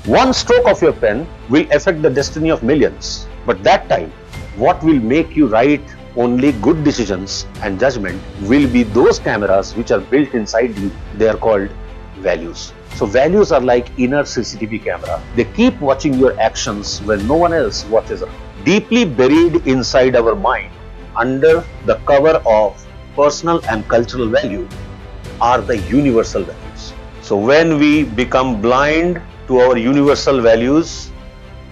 One stroke of your pen will affect the destiny of millions, but that time, what will make you write only good decisions and judgment will be those cameras which are built inside you. They are called values. So values are like inner CCTV camera. They keep watching your actions when no one else watches them. Deeply buried inside our mind, under the cover of personal and cultural value, are the universal values. So when we become blind to our universal values,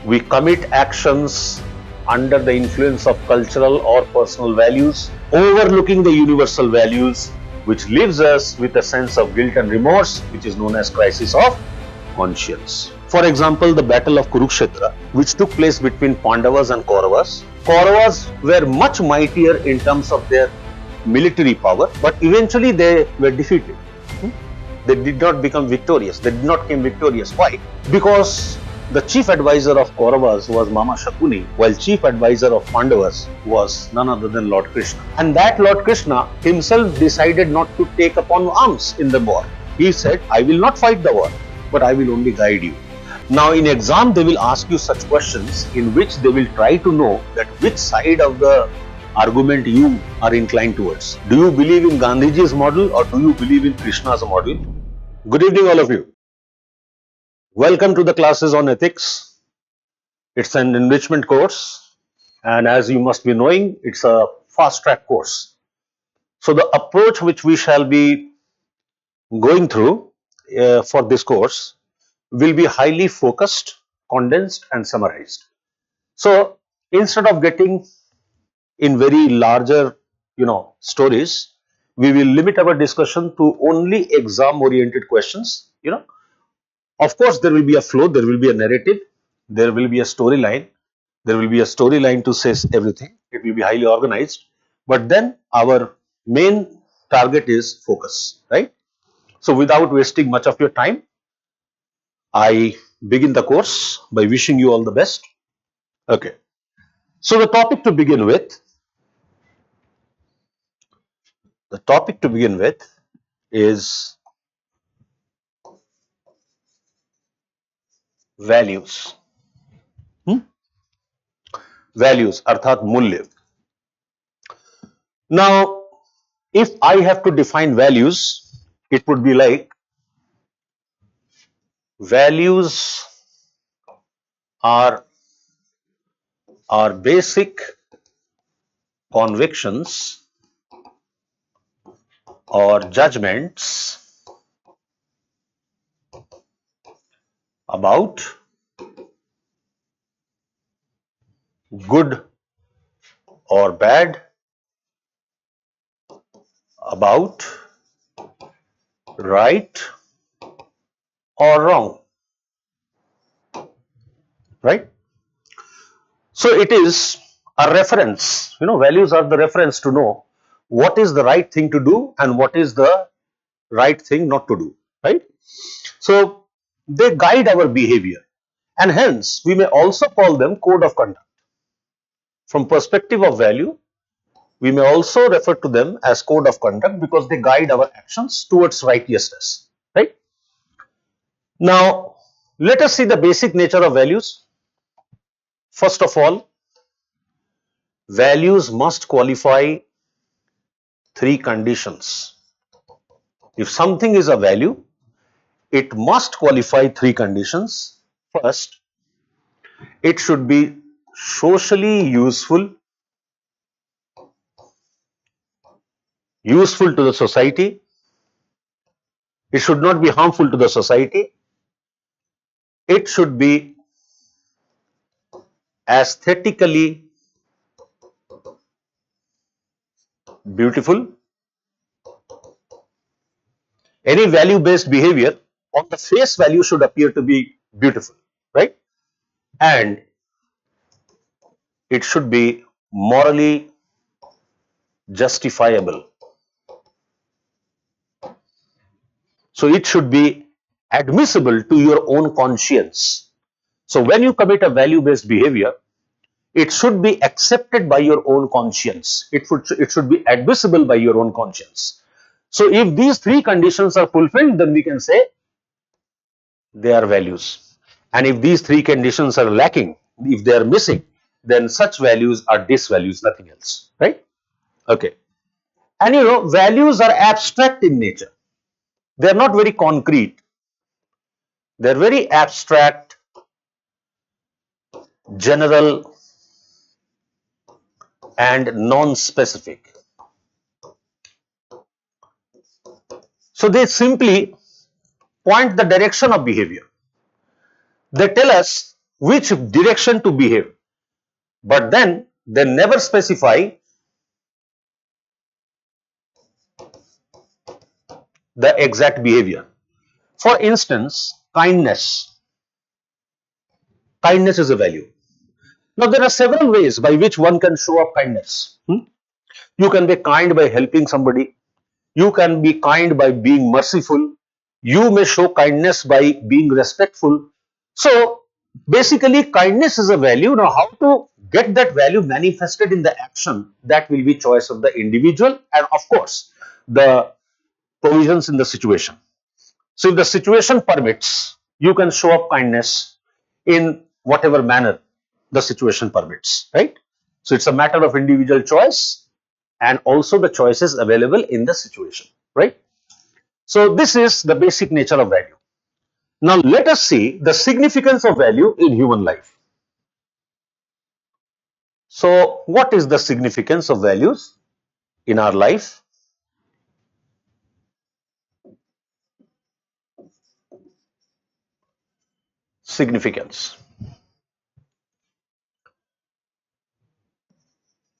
we commit actions under the influence of cultural or personal values, overlooking the universal values, which leaves us with a sense of guilt and remorse, which is known as crisis of conscience. For example, the Battle of Kurukshetra, which took place between Pandavas and Kauravas. Kauravas were much mightier in terms of their military power, but eventually they were defeated. They did not become victorious. They did not become victorious. Why? Because the chief advisor of Kauravas was Mama Shakuni, while chief advisor of Pandavas was none other than Lord Krishna. And that Lord Krishna himself decided not to take upon arms in the war. He said, I will not fight the war, but I will only guide you. Now in exam, they will ask you such questions in which they will try to know that which side of the argument you are inclined towards. Do you believe in Gandhiji's model or do you believe in Krishna's model? Good evening, all of you. Welcome to the classes on ethics. It's an enrichment course, and as you must be knowing, it's a fast track course. So the approach which we shall be going through for this course will be highly focused, condensed and summarized. So instead of getting in very larger stories, we will limit our discussion to only exam oriented questions. Of course, there will be a flow, there will be a narrative, there will be a storyline, there will be a storyline to say everything. It will be highly organized, but then our main target is focus, right? So without wasting much of your time, I begin the course by wishing you all the best. Okay. So the topic to begin with is values. Values, अर्थात मूल्य. Now, if I have to define values, it would be like values are basic convictions or judgments about good or bad, about right or wrong, right? So it is a reference, values are the reference to know what is the right thing to do and what is the right thing not to do, right? So they guide our behavior, and hence we may also call them code of conduct. From perspective of value, we may also refer to them as code of conduct because they guide our actions towards righteousness, right? Now, let us see the basic nature of values. First of all, values must qualify three conditions. If something is a value, it must qualify three conditions. First, it should be socially useful to the society. It should not be harmful to the society. It should be aesthetically beautiful. Any value-based behavior on the face value should appear to be beautiful, right? And it should be morally justifiable. So it should be admissible to your own conscience. So when you commit a value-based behavior, it should be accepted by your own conscience. It should be admissible by your own conscience. So if these three conditions are fulfilled, then we can say they are values. And if these three conditions are lacking, if they are missing, then such values are disvalues, nothing else, right? Okay. And values are abstract in nature. They are not very concrete. They are very abstract, general, and non-specific. So they simply point the direction of behavior. They tell us which direction to behave, but then they never specify the exact behavior. For instance, kindness. Kindness is a value. Now, there are several ways by which one can show up kindness. You can be kind by helping somebody. You can be kind by being merciful. You may show kindness by being respectful. So, basically, kindness is a value. Now, how to get that value manifested in the action, that will be choice of the individual and, of course, the provisions in the situation. So, if the situation permits, you can show up kindness in whatever manner the situation permits, right? So, it's a matter of individual choice and also the choices available in the situation, right? So, this is the basic nature of value. Now, let us see the significance of value in human life. So, what is the significance of values in our life? Significance.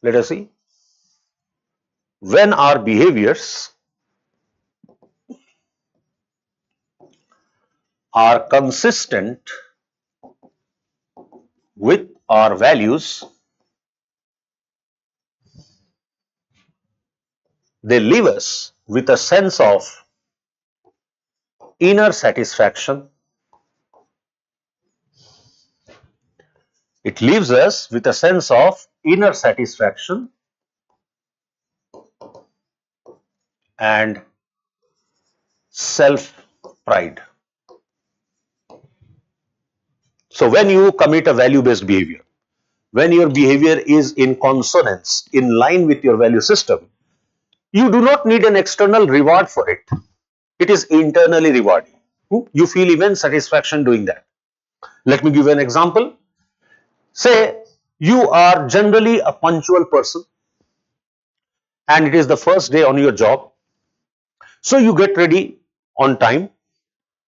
Let us see. When our behaviors are consistent with our values, they leave us with a sense of inner satisfaction. It leaves us with a sense of inner satisfaction and self pride. So, when you commit a value based behavior, when your behavior is in consonance, in line with your value system, you do not need an external reward for it. It is internally rewarding. You feel immense satisfaction doing that. Let me give you an example. Say you are generally a punctual person and it is the first day on your job. So you get ready on time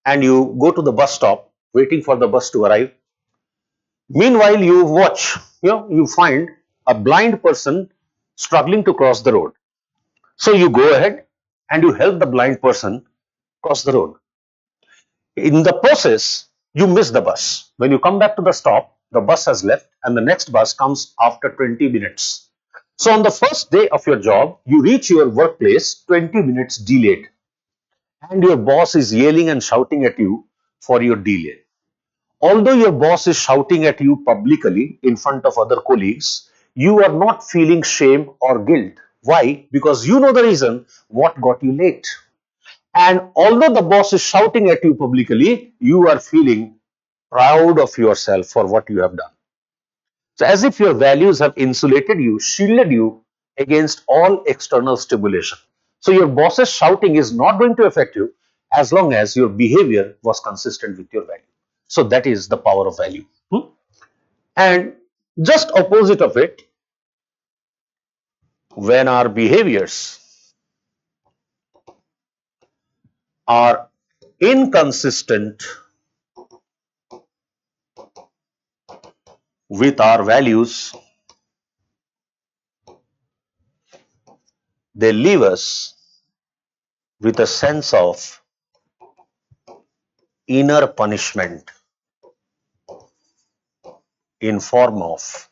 and you go to the bus stop waiting for the bus to arrive. Meanwhile, you watch, you find a blind person struggling to cross the road. So you go ahead and you help the blind person cross the road. In the process, you miss the bus. When you come back to the stop, the bus has left and the next bus comes after 20 minutes. So on the first day of your job, you reach your workplace 20 minutes delayed and your boss is yelling and shouting at you for your delay. Although your boss is shouting at you publicly in front of other colleagues, you are not feeling shame or guilt. Why? Because you know the reason what got you late. And although the boss is shouting at you publicly, you are feeling proud of yourself for what you have done. So, as if your values have insulated you, shielded you against all external stimulation. So, your boss's shouting is not going to affect you as long as your behavior was consistent with your value. So, that is the power of value. And just opposite of it, when our behaviors are inconsistent with our values, they leave us with a sense of inner punishment in form of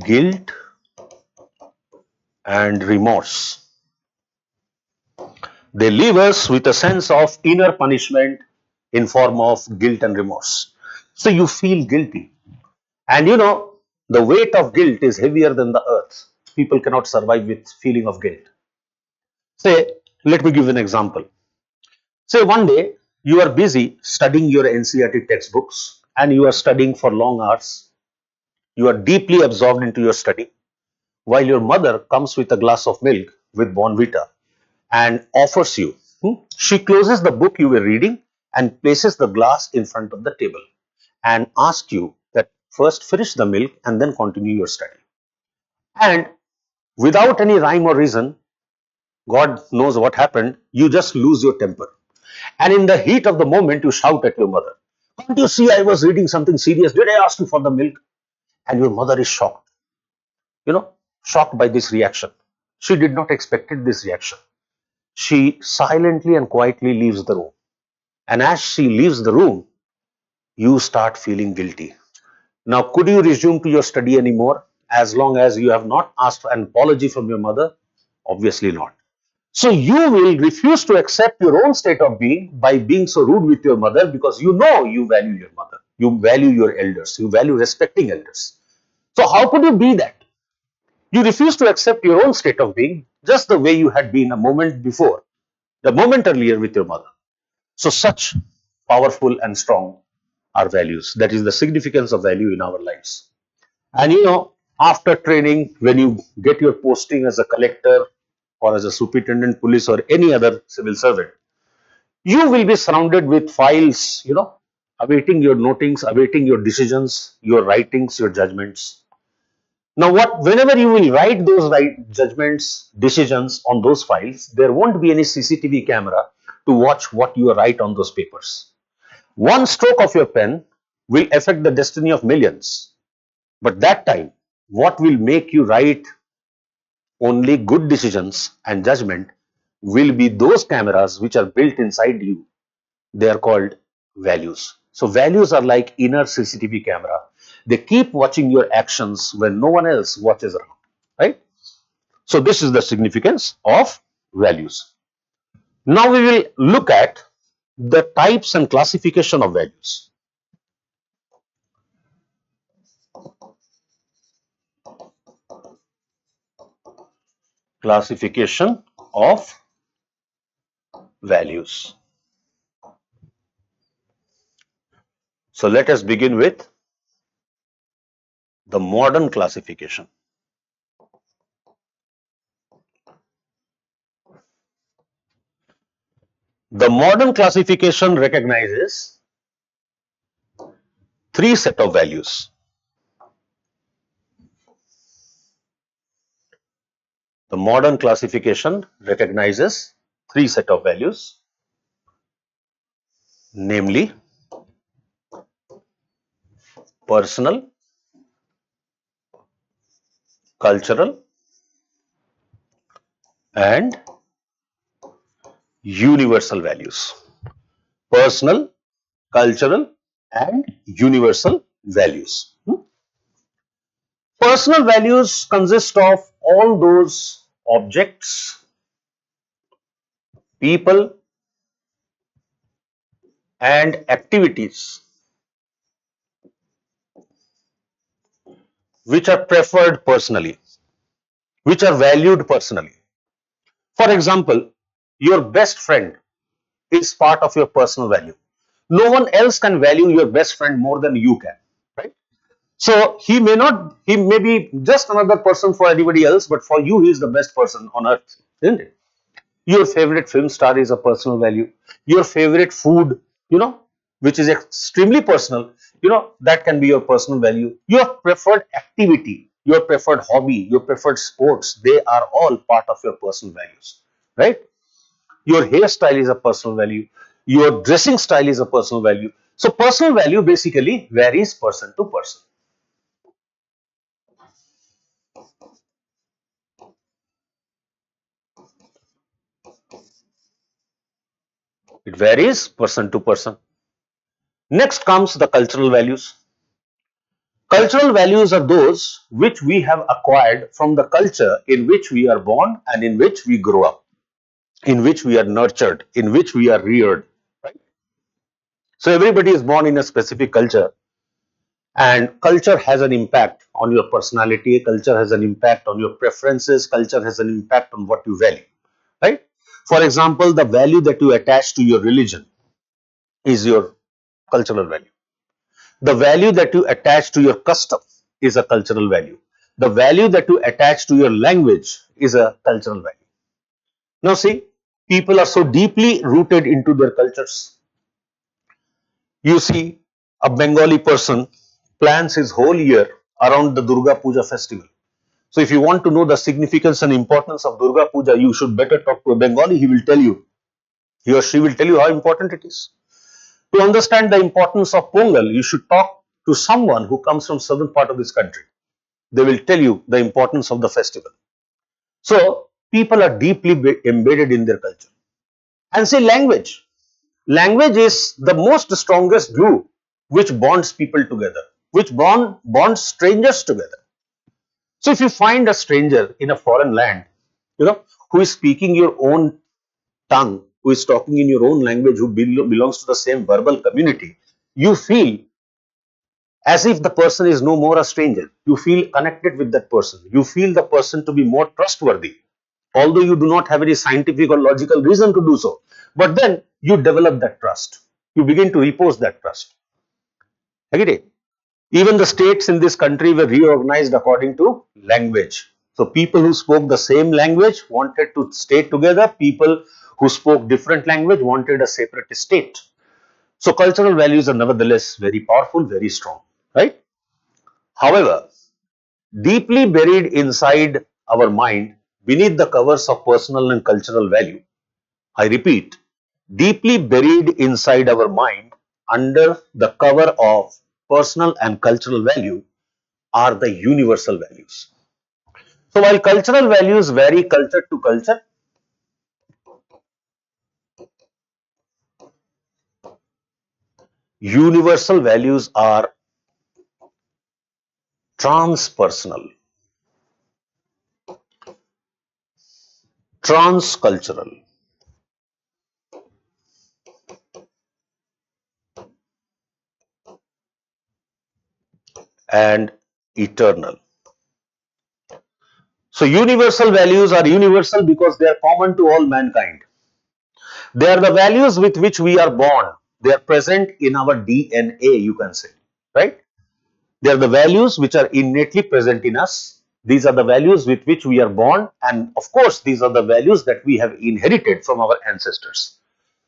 guilt and remorse. They leave us with a sense of inner punishment in form of guilt and remorse. So you feel guilty. And the weight of guilt is heavier than the earth. People cannot survive with feeling of guilt. Say, let me give an example. Say one day You are busy studying your NCERT textbooks and you are studying for long hours. You are deeply absorbed into your study while your mother comes with a glass of milk with Bonvita and offers you. She closes the book you were reading and places the glass in front of the table and asks you that first finish the milk and then continue your study. And without any rhyme or reason, God knows what happened, you just lose your temper. And in the heat of the moment, you shout at your mother, "Can't you see I was reading something serious? Did I ask you for the milk?" And your mother is shocked, you know, shocked by this reaction. She did not expect this reaction. She silently and quietly leaves the room. And as she leaves the room, you start feeling guilty. Now, could you resume to your study anymore as long as you have not asked for an apology from your mother? Obviously not. So you will refuse to accept your own state of being by being so rude with your mother because you know you value your mother, you value your elders, you value respecting elders. So how could you be that? You refuse to accept your own state of being just the way you had been a moment before, the moment earlier with your mother. So such powerful and strong are values. That is the significance of value in our lives. And after training, when you get your posting as a collector or as a superintendent police or any other civil servant, you will be surrounded with files, awaiting your notings, awaiting your decisions, your writings, your judgments. Now, whenever you will write those judgments, decisions on those files, there won't be any CCTV camera to watch what you write on those papers. One stroke of your pen will affect the destiny of millions. But that time, what will make you write only good decisions and judgment will be those cameras which are built inside you. They are called values. So values are like inner CCTV camera. They keep watching your actions when no one else watches around, right? So this is the significance of values. Now we will look at the types and classification of values. Classification of values. So let us begin with the modern classification. The modern classification recognizes three set of values. The modern classification recognizes three set of values, namely personal, cultural, and universal values. Personal, cultural, and universal values. Personal values consist of all those objects, people, and activities which are preferred personally, which are valued personally. For example, your best friend is part of your personal value. No one else can value your best friend more than you can, right? So he may be just another person for anybody else, but for you, he is the best person on earth, isn't it? Your favorite film star is a personal value. Your favorite food, which is extremely personal, that can be your personal value. Your preferred activity, your preferred hobby, your preferred sports, they are all part of your personal values, right? Your hairstyle is a personal value. Your dressing style is a personal value. So personal value basically varies person to person. It varies person to person. Next comes the cultural values. Cultural values are those which we have acquired from the culture in which we are born and in which we grow up, in which we are nurtured, in which we are reared. Right? So everybody is born in a specific culture, and culture has an impact on your personality, culture has an impact on your preferences, culture has an impact on what you value. Right? For example, the value that you attach to your religion. is your cultural value. The value that you attach to your custom is a cultural value. The value that you attach to your language is a cultural value. Now see, people are so deeply rooted into their cultures. You see, a Bengali person plans his whole year around the Durga Puja festival. So if you want to know the significance and importance of Durga Puja, you should better talk to a Bengali. He will tell you, he or she will tell you how important it is. To understand the importance of Pongal, you should talk to someone who comes from southern part of this country. They will tell you the importance of the festival. So people are deeply embedded in their culture. And say language. Language is the most strongest glue which bonds people together, which bonds strangers together. So if you find a stranger in a foreign land, who is speaking your own tongue, who is talking in your own language, who belongs to the same verbal community, you feel as if the person is no more a stranger. You feel connected with that person. You feel the person to be more trustworthy, although you do not have any scientific or logical reason to do so. But then you develop that trust. You begin to repose that trust. Agree? Even the states in this country were reorganized according to language. So people who spoke the same language wanted to stay together. People who spoke different language wanted a separate state. So cultural values are nevertheless very powerful, very strong, right? However, deeply buried inside our mind, beneath the covers of personal and cultural value, I repeat, deeply buried inside our mind, under the cover of personal and cultural value, are the universal values. So while cultural values vary culture to culture, universal values are transpersonal, transcultural, and eternal. So universal values are universal because they are common to all mankind. They are the values with which we are born. They are present in our DNA, you can say, right? They are the values which are innately present in us. These are the values with which we are born, and of course, these are the values that we have inherited from our ancestors.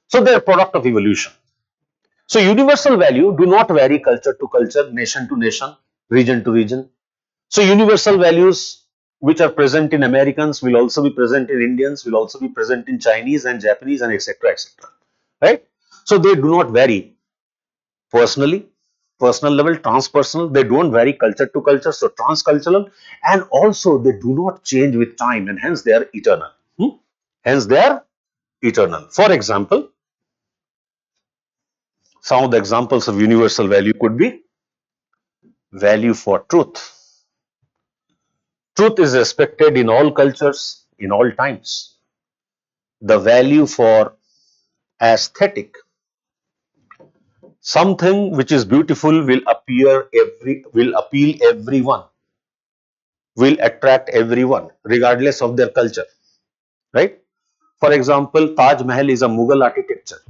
So they are product of evolution. So universal value do not vary culture to culture, nation to nation, region to region. So universal values which are present in Americans will also be present in Indians, will also be present in Chinese and Japanese, and etc. etc. Right? So they do not vary personally, personal level, transpersonal. They don't vary culture to culture, so transcultural, and also they do not change with time, and hence they are eternal. Hence they are eternal. For example, some of the examples of universal value could be value for truth. Truth is respected in all cultures, in all times. The value for aesthetic. Something which is beautiful will appeal everyone, will attract everyone, regardless of their culture. Right? For example, Taj Mahal is a Mughal architecture.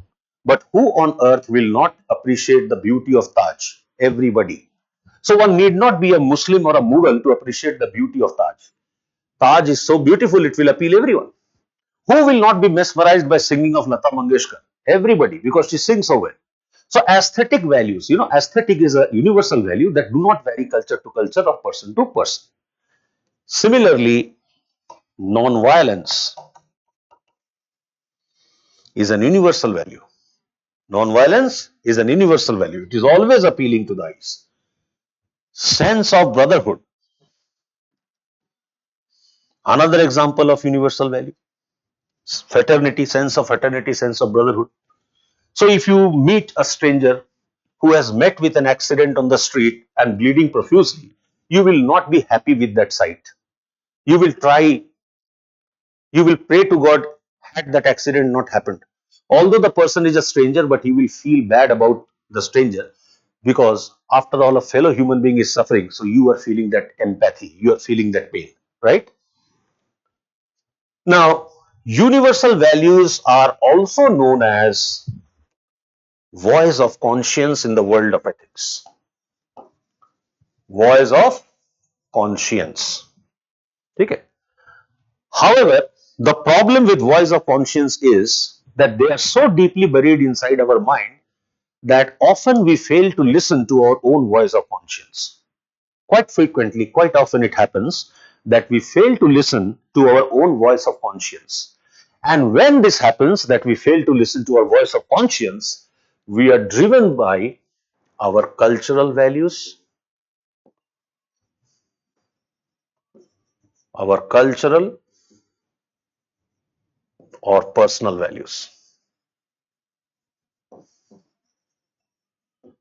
But who on earth will not appreciate the beauty of Taj? Everybody. So one need not be a Muslim or a Mughal to appreciate the beauty of Taj. Taj is so beautiful, it will appeal everyone. Who will not be mesmerized by singing of Lata Mangeshkar? Everybody, because she sings so well. So aesthetic values, aesthetic is a universal value that do not vary culture to culture or person to person. Similarly, non-violence is an universal value. Non-violence is an universal value. It is always appealing to the eyes. Sense of brotherhood, another example of universal value. Fraternity, sense of brotherhood. So if you meet a stranger who has met with an accident on the street and bleeding profusely, you will not be happy with that sight. You will try, you will pray to God, had that accident not happened. Although the person is a stranger, but he will feel bad about the stranger, because after all, a fellow human being is suffering. So you are feeling that empathy, you are feeling that pain, right? Now, universal values are also known as voice of conscience in the world of ethics. Voice of conscience. Okay. However, the problem with voice of conscience is that they are so deeply buried inside our mind that often we fail to listen to our own voice of conscience. Quite frequently, quite often it happens that we fail to listen to our own voice of conscience. And when this happens, that we fail to listen to our voice of conscience, we are driven by our cultural values, our cultural or personal values.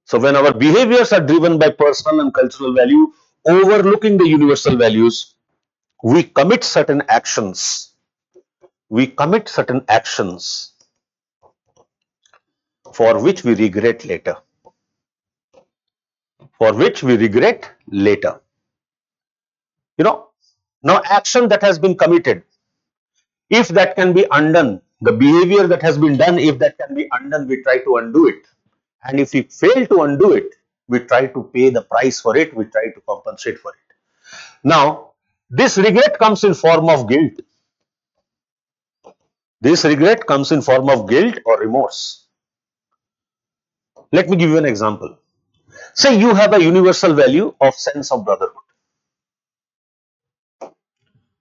So when our behaviors are driven by personal and cultural value, overlooking the universal values, we commit certain actions. We commit certain actions for which we regret later. For which we regret later. You know, now action that has been committed, if that can be undone, the behavior that has been done, if that can be undone, we try to undo it. And if we fail to undo it, we try to pay the price for it, we try to compensate for it. Now, this regret comes in form of guilt. This regret comes in form of guilt or remorse. Let me give you an example. Say you have a universal value of sense of brotherhood.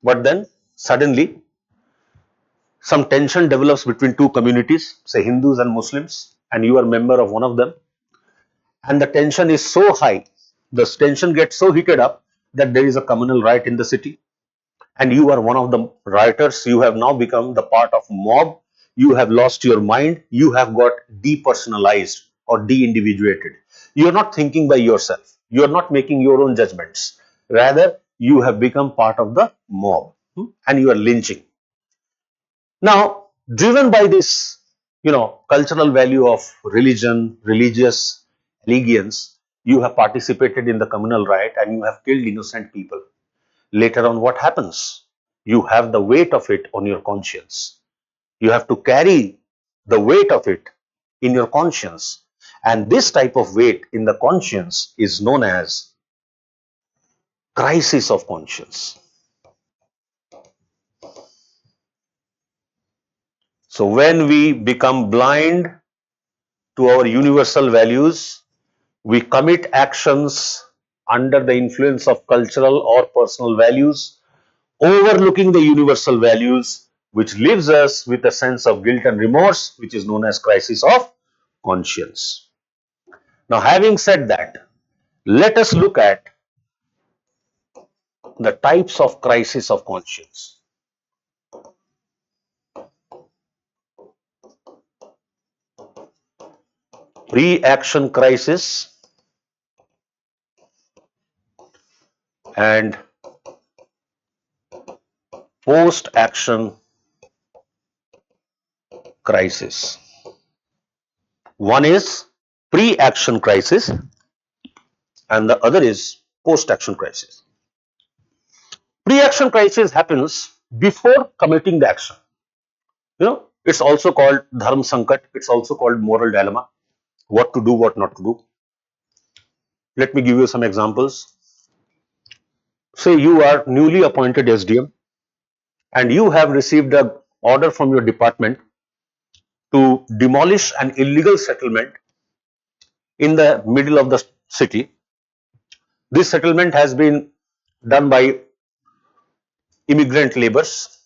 But then suddenly some tension develops between two communities, say Hindus and Muslims, and you are a member of one of them. And the tension is so high, the tension gets so heated up that there is a communal riot in the city. And you are one of the rioters. You have now become the part of mob. You have lost your mind. You have got depersonalized or de-individuated. You are not thinking by yourself. You are not making your own judgments. Rather, you have become part of the mob, and you are lynching. Now, driven by this, cultural value of religion, religious allegiance, you have participated in the communal riot and you have killed innocent people. Later on, what happens? You have the weight of it on your conscience. You have to carry the weight of it in your conscience. And this type of weight in the conscience is known as crisis of conscience. So when we become blind to our universal values, we commit actions under the influence of cultural or personal values, overlooking the universal values, which leaves us with a sense of guilt and remorse, which is known as crisis of conscience. Now, having said that, let us look at the types of crisis of conscience. Pre-action crisis and post-action crisis. One is pre-action crisis and the other is post-action crisis. Pre-action crisis happens before committing the action. It's also called dharma sankat. It's also called moral dilemma. What to do, what not to do. Let me give you some examples. Say you are newly appointed SDM and you have received an order from your department to demolish an illegal settlement in the middle of the city. This settlement has been done by immigrant laborers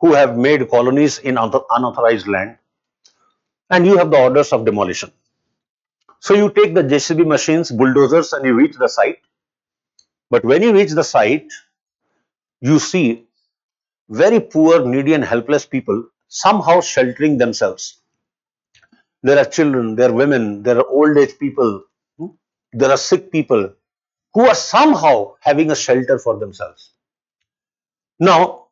who have made colonies in unauthorized land, and you have the orders of demolition. So you take the JCB machines, bulldozers, and you reach the site. But when you reach the site, you see very poor, needy, and helpless people somehow sheltering themselves. There are children, there are women, there are old age people, there are sick people who are somehow having a shelter for themselves. Now,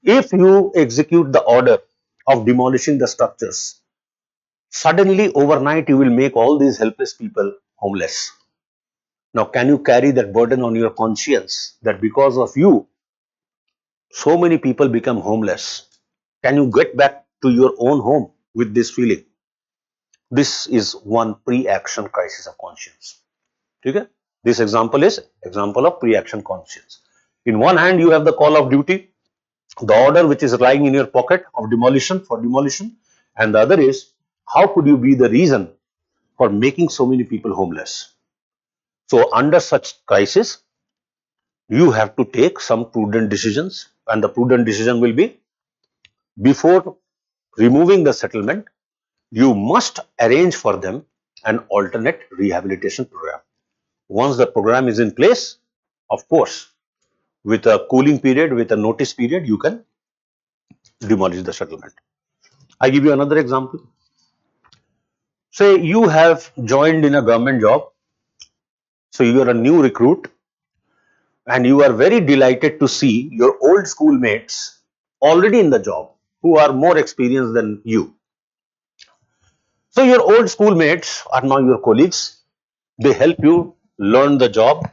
if you execute the order of demolishing the structures, suddenly overnight you will make all these helpless people homeless. Now, can you carry that burden on your conscience that because of you, so many people become homeless? Can you get back to your own home with this feeling? This is one pre-action crisis of conscience. Okay? This example is example of pre-action conscience. In one hand, you have the call of duty, the order which is lying in your pocket of demolition for demolition, and the other is how could you be the reason for making so many people homeless. So under such crisis, you have to take some prudent decisions, and the prudent decision will be, before removing the settlement, you must arrange for them an alternate rehabilitation program. Once the program is in place, of course, with a cooling period, with a notice period, you can demolish the settlement. I give you another example. Say you have joined in a government job, so you are a new recruit, and you are very delighted to see your old schoolmates already in the job who are more experienced than you. So your old schoolmates are now your colleagues. They help you learn the job.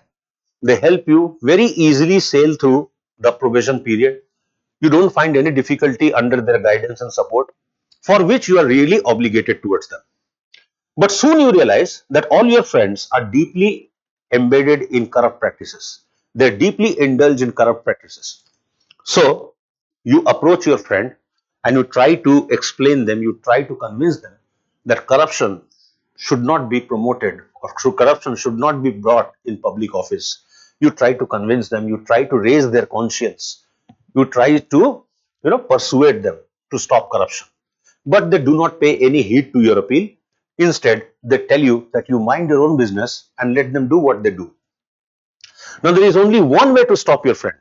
They help you very easily sail through the probation period. You don't find any difficulty under their guidance and support, for which you are really obligated towards them. But soon you realize that all your friends are deeply embedded in corrupt practices. They're deeply indulged in corrupt practices. So you approach your friend and you try to explain them, you try to convince them that corruption should not be promoted or corruption should not be brought in public office. You try to convince them, you try to raise their conscience, you try to persuade them to stop corruption. But they do not pay any heed to your appeal. Instead, they tell you that you mind your own business and let them do what they do. Now, there is only one way to stop your friend,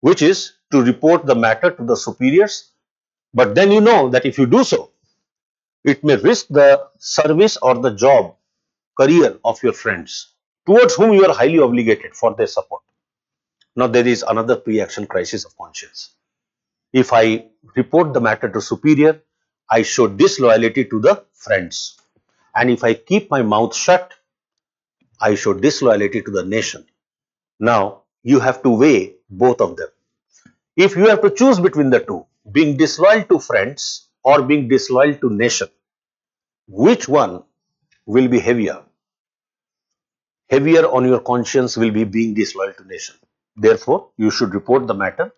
which is to report the matter to the superiors. But then you know that if you do so, it may risk the service or the job, career of your friends, towards whom you are highly obligated for their support. Now, there is another pre-action crisis of conscience. If I report the matter to superior, I show disloyalty to the friends. And if I keep my mouth shut, I show disloyalty to the nation. Now, you have to weigh both of them. If you have to choose between the two, being disloyal to friends or being disloyal to nation, which one will be heavier? Heavier on your conscience will be being disloyal to nation. Therefore, you should report the matter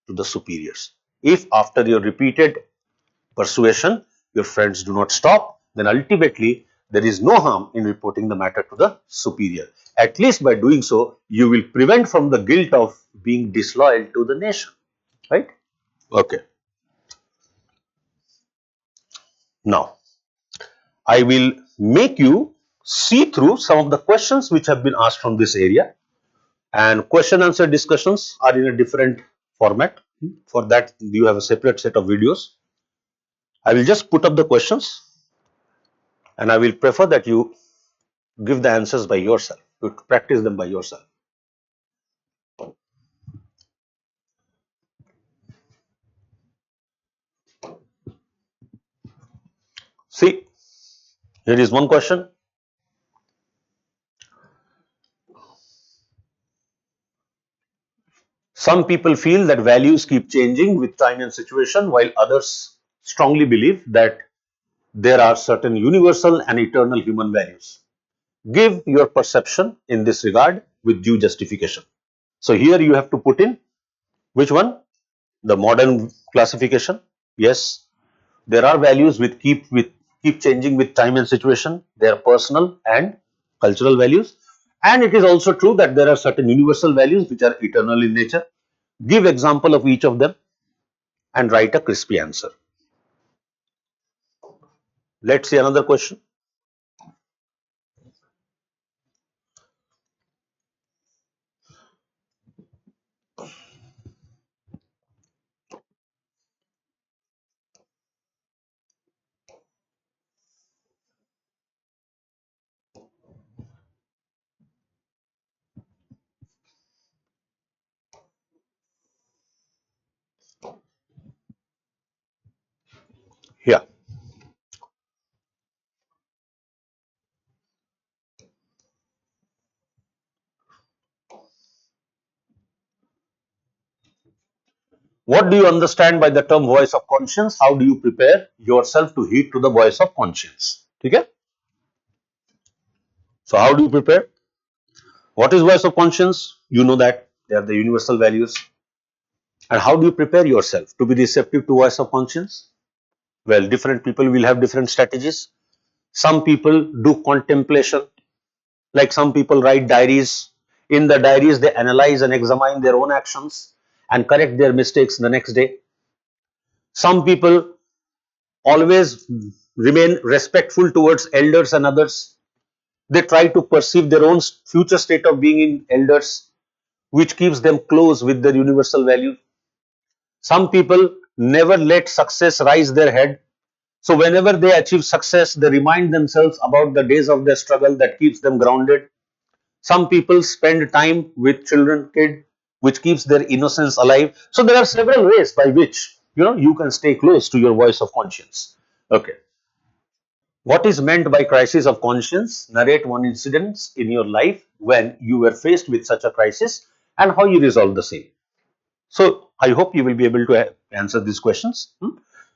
to the superiors. If after your repeated persuasion, your friends do not stop, then ultimately there is no harm in reporting the matter to the superior. At least by doing so, you will prevent from the guilt of being disloyal to the nation. Right? Okay. Now, I will make you see through some of the questions which have been asked from this area, and question answer discussions are in a different format. For that, you have a separate set of videos. I will just put up the questions and I will prefer that you give the answers by yourself, you practice them by yourself. See, here is one question. Some people feel that values keep changing with time and situation, while others strongly believe that there are certain universal and eternal human values. Give your perception in this regard with due justification. So here you have to put in which one? The modern classification. Yes, there are values which keep changing with time and situation. They are personal and cultural values. And it is also true that there are certain universal values which are eternal in nature. Give example of each of them and write a crispy answer. Let's see another question. Here. What do you understand by the term voice of conscience? How do you prepare yourself to heed to the voice of conscience? Okay? So how do you prepare? What is voice of conscience? You know that they are the universal values. And how do you prepare yourself to be receptive to voice of conscience? Well, different people will have different strategies. Some people do contemplation, like some people write diaries. In the diaries, they analyze and examine their own actions and correct their mistakes the next day. Some people always remain respectful towards elders and others. They try to perceive their own future state of being in elders, which keeps them close with their universal value. Some people never let success rise their head. So whenever they achieve success, they remind themselves about the days of their struggle that keeps them grounded. Some people spend time with kid, which keeps their innocence alive. So there are several ways by which you can stay close to your voice of conscience. Okay. What is meant by crisis of conscience? Narrate one incident in your life when you were faced with such a crisis and how you resolved the same. So I hope you will be able to answer these questions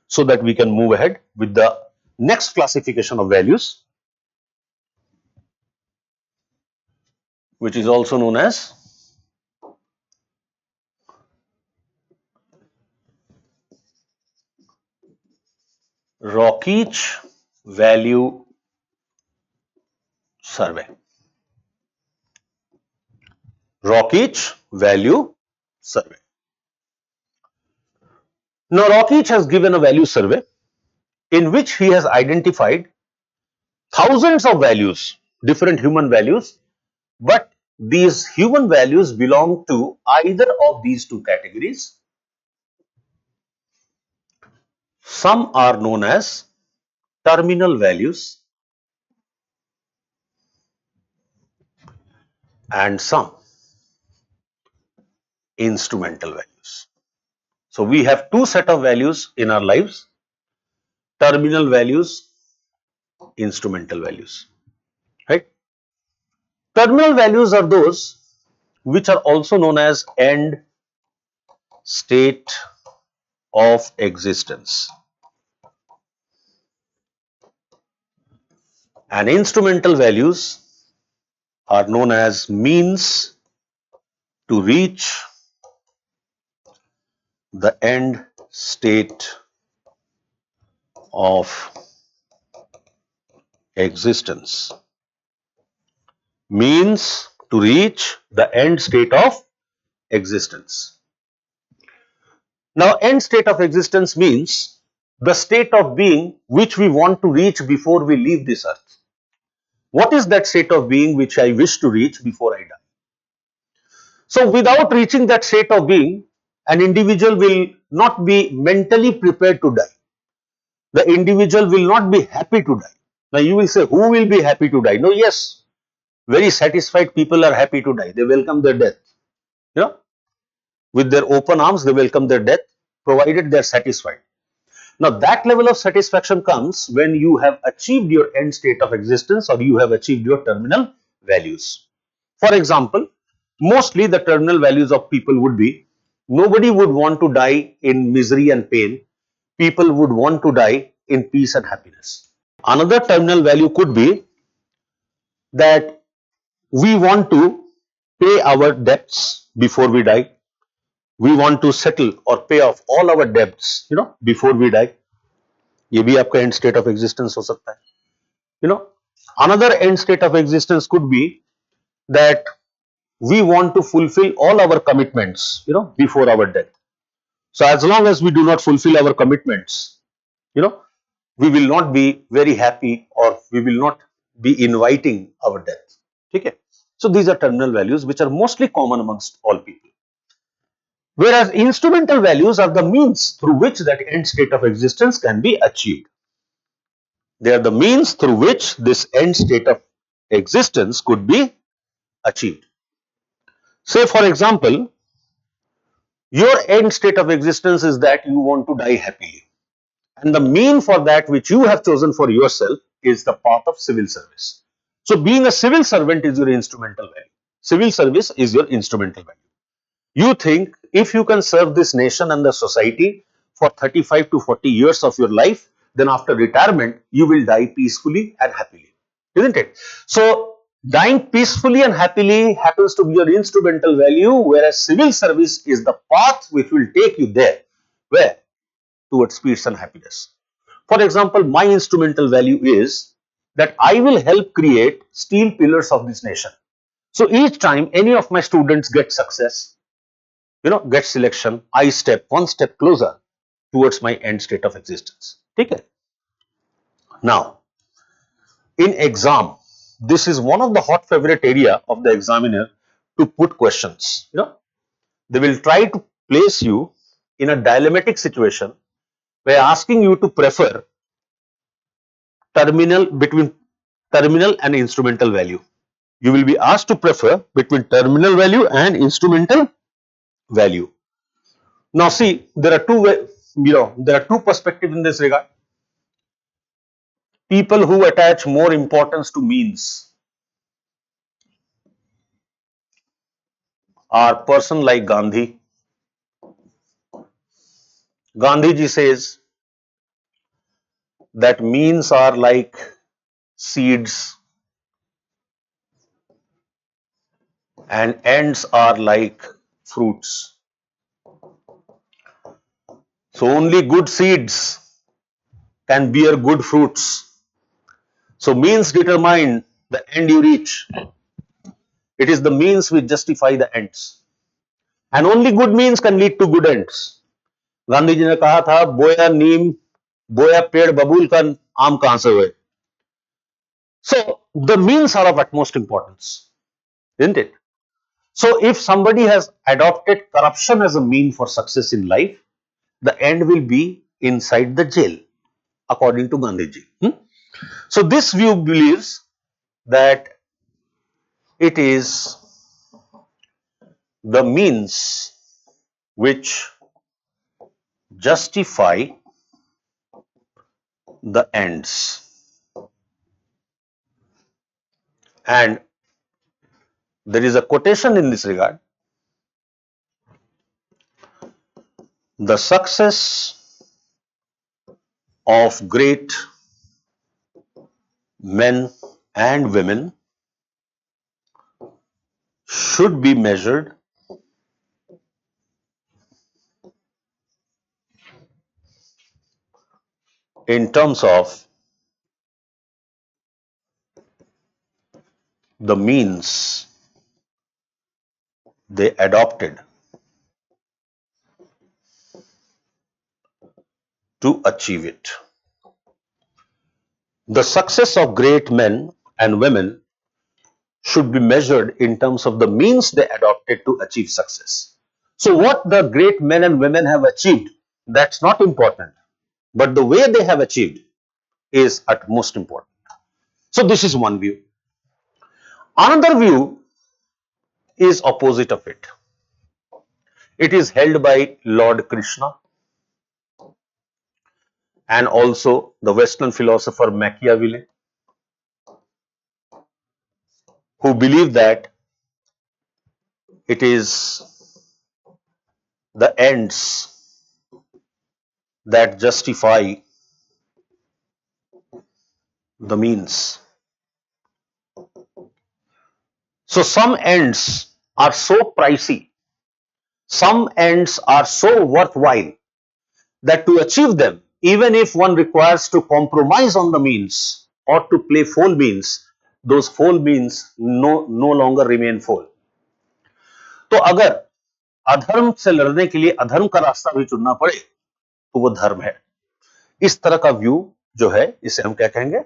so that we can move ahead with the next classification of values, which is also known as Rockich Value Survey. Rockich Value Survey. Now, Rockich has given a value survey in which he has identified thousands of values, different human values, but these human values belong to either of these two categories. Some are known as terminal values and some instrumental values. So we have two set of values in our lives: terminal values, instrumental values, right? Terminal values are those which are also known as end state of existence, and instrumental values are known as means to reach the end state of existence. Means to reach the end state of existence. Now, end state of existence means the state of being which we want to reach before we leave this earth. What is that state of being which I wish to reach before I die? So, without reaching that state of being, an individual will not be mentally prepared to die. The individual will not be happy to die. Now, you will say, who will be happy to die? No, yes, very satisfied people are happy to die. They welcome their death. With their open arms, they welcome their death, provided they are satisfied. Now, that level of satisfaction comes when you have achieved your end state of existence or you have achieved your terminal values. For example, mostly the terminal values of people would be: nobody would want to die in misery and pain. People would want to die in peace and happiness. Another terminal value could be that we want to pay our debts before we die. We want to settle or pay off all our debts, before we die. ये भी आपका end state of existence हो सकता है. Another end state of existence could be that we want to fulfill all our commitments, before our death. So as long as we do not fulfill our commitments, we will not be very happy or we will not be inviting our death. Okay. So these are terminal values which are mostly common amongst all people. Whereas instrumental values are the means through which that end state of existence can be achieved. They are the means through which this end state of existence could be achieved. Say, for example, your end state of existence is that you want to die happily. And the mean for that which you have chosen for yourself is the path of civil service. So being a civil servant is your instrumental value. Civil service is your instrumental value. You think if you can serve this nation and the society for 35 to 40 years of your life, then after retirement, you will die peacefully and happily, isn't it? So, dying peacefully and happily happens to be your instrumental value, whereas civil service is the path which will take you there. Where? Towards peace and happiness. For example, my instrumental value is that I will help create steel pillars of this nation. So each time any of my students get success, get selection, I step one step closer towards my end state of existence. Okay. Now, in exam, this is one of the hot favorite area of the examiner to put questions. They will try to place you in a dilemmatic situation by asking you to prefer between terminal and instrumental value. You will be asked to prefer between terminal value and instrumental value. Now see, there are two perspectives in this regard. People who attach more importance to means are person like Gandhi. Gandhi ji says that means are like seeds and ends are like fruits. So only good seeds can bear good fruits. So means determine the end you reach. It is the means which justify the ends. And only good means can lead to good ends. Gandhi ji ने कहा था बोया पेड़ बबूल का आम कहां से हुए. So the means are of utmost importance, isn't it? So if somebody has adopted corruption as a mean for success in life, the end will be inside the jail, according to Gandhiji. So this view believes that it is the means which justify the ends. And there is a quotation in this regard. The success of great men and women should be measured in terms of the means they adopted to achieve it. The success of great men and women should be measured in terms of the means they adopted to achieve success. So what the great men and women have achieved, that's not important, but the way they have achieved is at most important. So this is one view. Another view is opposite of it. It is held by Lord Krishna and also the Western philosopher Machiavelli, who believe that it is the ends that justify the means. So some ends are so pricey, some ends are so worthwhile that to achieve them, even if one requires to compromise on the means or to play foul means, those foul means no longer remain foul. तो अगर अधर्म से लड़ने के लिए अधर्म का रास्ता भी चुनना पड़े तो वो धर्म है. इस तरह का व्यू जो है इसे हम क्या कहेंगे?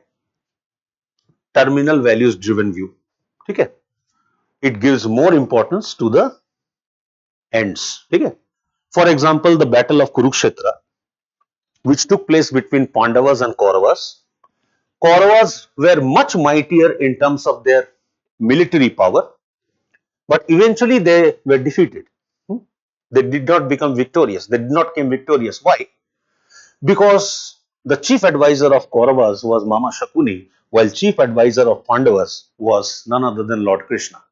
Terminal values driven view. ठीक है. It gives more importance to the ends. ठीक है. For example, the battle of Kurukshetra, which took place between Pandavas and Kauravas. Kauravas were much mightier in terms of their military power, but eventually they were defeated. They did not become victorious. They did not become victorious. Why? Because the chief advisor of Kauravas was Mama Shakuni, while chief advisor of Pandavas was none other than Lord Krishna.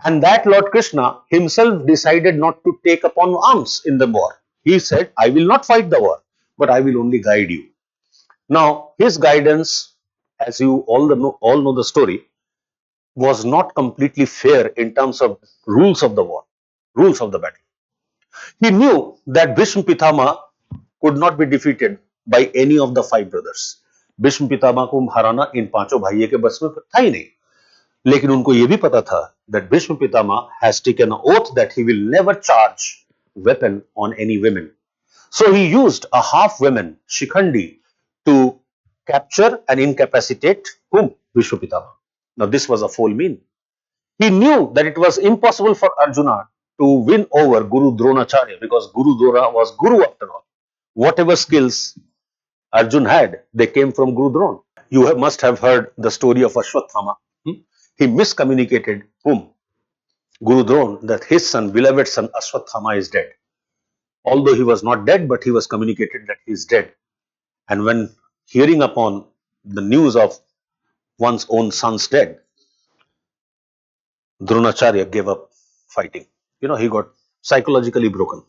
And that Lord Krishna himself decided not to take upon arms in the war. He said, I will not fight the war, but I will only guide you. Now, his guidance, as you all know the story, was not completely fair in terms of rules of the war, rules of the battle. He knew that Bhishma Pitama could not be defeated by any of the five brothers. Bhishma Pitamah को हराना इन पांचों भाइयों के बस में था ही नहीं, लेकिन उनको यह भी पता था that Bhishma Pitama has taken an oath that he will never charge weapon on any women. So he used a half woman, Shikhandi, to capture and incapacitate whom? Bhishma Pitama. Now this was a foul mean. He knew that it was impossible for Arjuna to win over Guru Dronacharya because Guru Drona was Guru after all. Whatever skills Arjun had, they came from Guru Drona. Must have heard the story of Ashwatthama. He miscommunicated whom? Guru Drona, that his son, beloved son Ashwatthama is dead. Although he was not dead, but he was communicated that he is dead. And when hearing upon the news of one's own son's dead, Dronacharya gave up fighting. He got psychologically broken.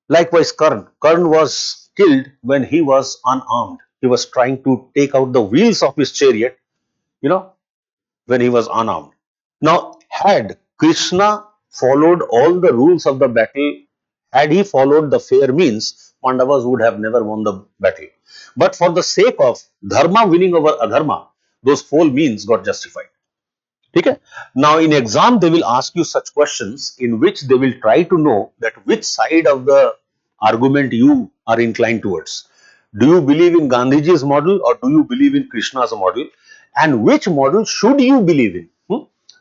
Likewise, Karn was killed when he was unarmed. He was trying to take out the wheels of his chariot, when he was unarmed. Now, had Krishna followed all the rules of the battle, had he followed the fair means, Pandavas would have never won the battle. But for the sake of dharma winning over adharma, those foul means got justified. Okay? Now, in exam, they will ask you such questions in which they will try to know that which side of the argument you are inclined towards. Do you believe in Gandhiji's model or do you believe in Krishna's model? And which model should you believe in?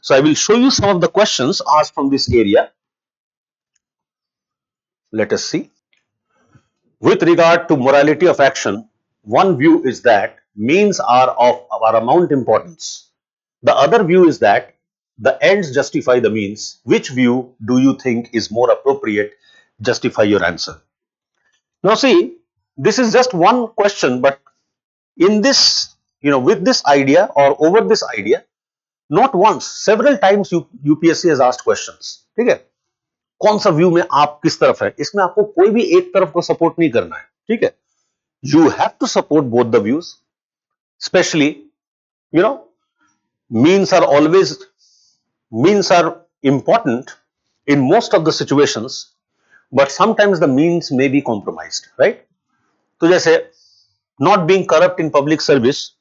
So, I will show you some of the questions asked from this area. Let us see. With regard to morality of action, one view is that means are of paramount importance. The other view is that the ends justify the means. Which view do you think is more appropriate? Justify your answer. Now see, this is just one question, but in this, with this idea or over this idea, not once, several times UPSC has asked questions. ठीक है? कौन सा view में आप किस तरफ है? इसमें आपको कोई भी एक तरफ को सपोर्ट नहीं करना है. ठीक है? You have to support both the views, especially, means are important in most of the situations, but sometimes the means may be compromised, right? So जैसे not being corrupt in public service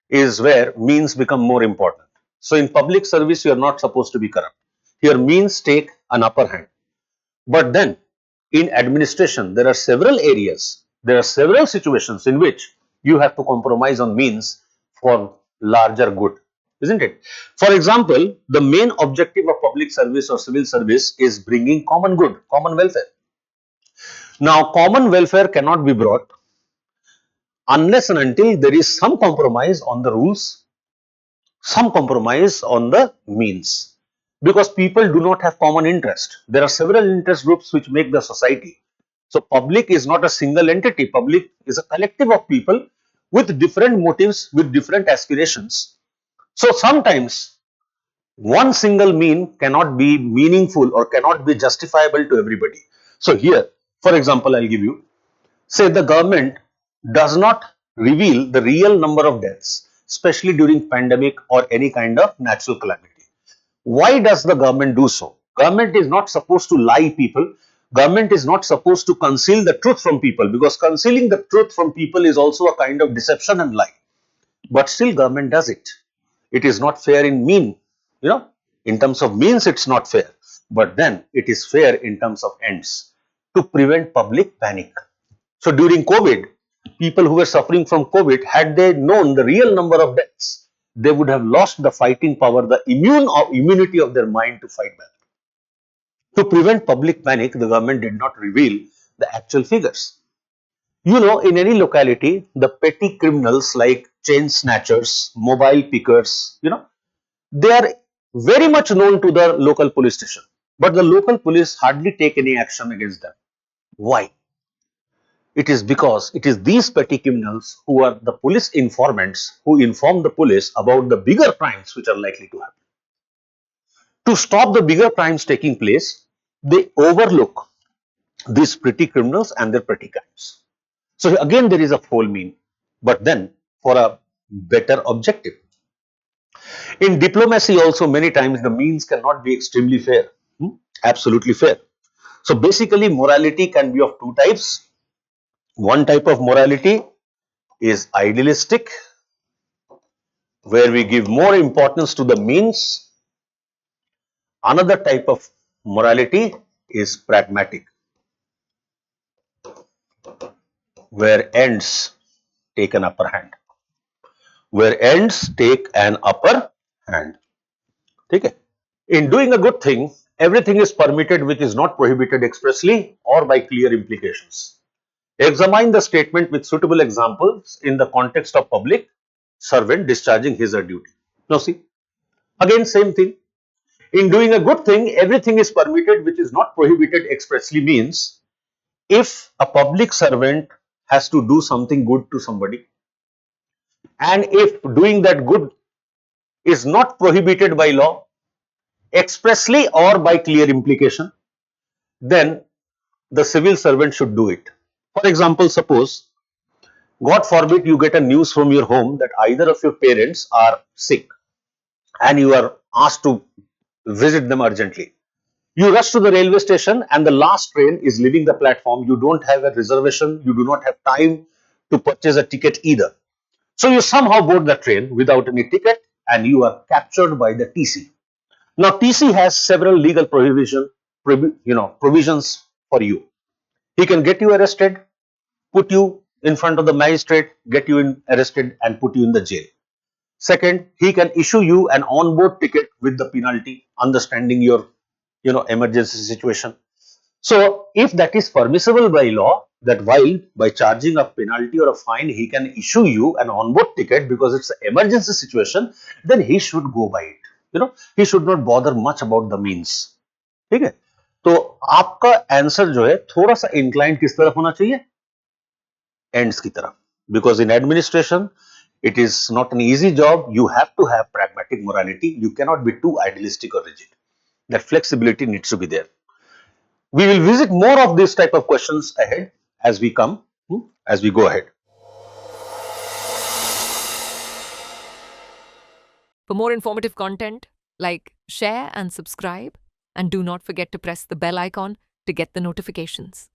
is where means become more important. So in public service you are not supposed to be corrupt. Your means take an upper hand. But then in administration there are several areas, there are several situations in which you have to compromise on means for larger good, isn't it? For example, the main objective of public service or civil service is bringing common good, common welfare. Now, common welfare cannot be brought unless and until there is some compromise on the rules, some compromise on the means, because people do not have common interest. There are several interest groups which make the society. So, public is not a single entity. Public is a collective of people with different motives, with different aspirations. So, sometimes one single mean cannot be meaningful or cannot be justifiable to everybody. So, here, for example, I'll give you, say the government does not reveal the real number of deaths, especially during pandemic or any kind of natural calamity. Why does the government do so? Government is not supposed to lie people. Government is not supposed to conceal the truth from people, because concealing the truth from people is also a kind of deception and lie. But still government does it. It is not fair in in terms of means it's not fair. But then it is fair in terms of ends, to prevent public panic. So during COVID, people who were suffering from COVID, had they known the real number of deaths, they would have lost the fighting power, the immunity of their mind to fight back. To prevent public panic, the government did not reveal the actual figures. In any locality, the petty criminals like chain snatchers, mobile pickers, they are very much known to the local police station. But the local police hardly take any action against them. Why? It is because it is these petty criminals who are the police informants who inform the police about the bigger crimes which are likely to happen. To stop the bigger crimes taking place, they overlook these petty criminals and their petty crimes. So again, there is a whole mean, but then for a better objective. In diplomacy also, many times the means cannot be extremely fair, absolutely fair. So basically, morality can be of two types. One type of morality is idealistic, where we give more importance to the means. Another type of morality is pragmatic, where ends take an upper hand. Where ends take an upper hand. Okay? In doing a good thing, everything is permitted which is not prohibited expressly or by clear implications. Examine the statement with suitable examples in the context of public servant discharging his or her duty. Now see, again same thing. In doing a good thing, everything is permitted which is not prohibited expressly means if a public servant has to do something good to somebody, and if doing that good is not prohibited by law expressly or by clear implication, then the civil servant should do it. For example, suppose God forbid you get a news from your home that either of your parents are sick and you are asked to visit them urgently. You rush to the railway station and the last train is leaving the platform. You don't have a reservation, you do not have time to purchase a ticket either. So you somehow board the train without any ticket and you are captured by the TC. Now TC has several legal provisions for you. He can get you arrested, put you in front of the magistrate, get you arrested and put you in the jail. Second, he can issue you an on-board ticket with the penalty, understanding your emergency situation. So if that is permissible by law, that while by charging a penalty or a fine, he can issue you an on-board ticket because it's an emergency situation, then he should go by it. He should not bother much about the means. ठीक है? तो आपका answer जो है थोड़ा सा inclined किस तरफ होना चाहिए? एंड्स की तरफ. Because in administration, it is not an easy job. You have to have pragmatic morality. You cannot be too idealistic or rigid. That flexibility needs to be there. We will visit more of this type of questions ahead as we go ahead. For more informative content, like, share and subscribe, and do not forget to press the bell icon to get the notifications.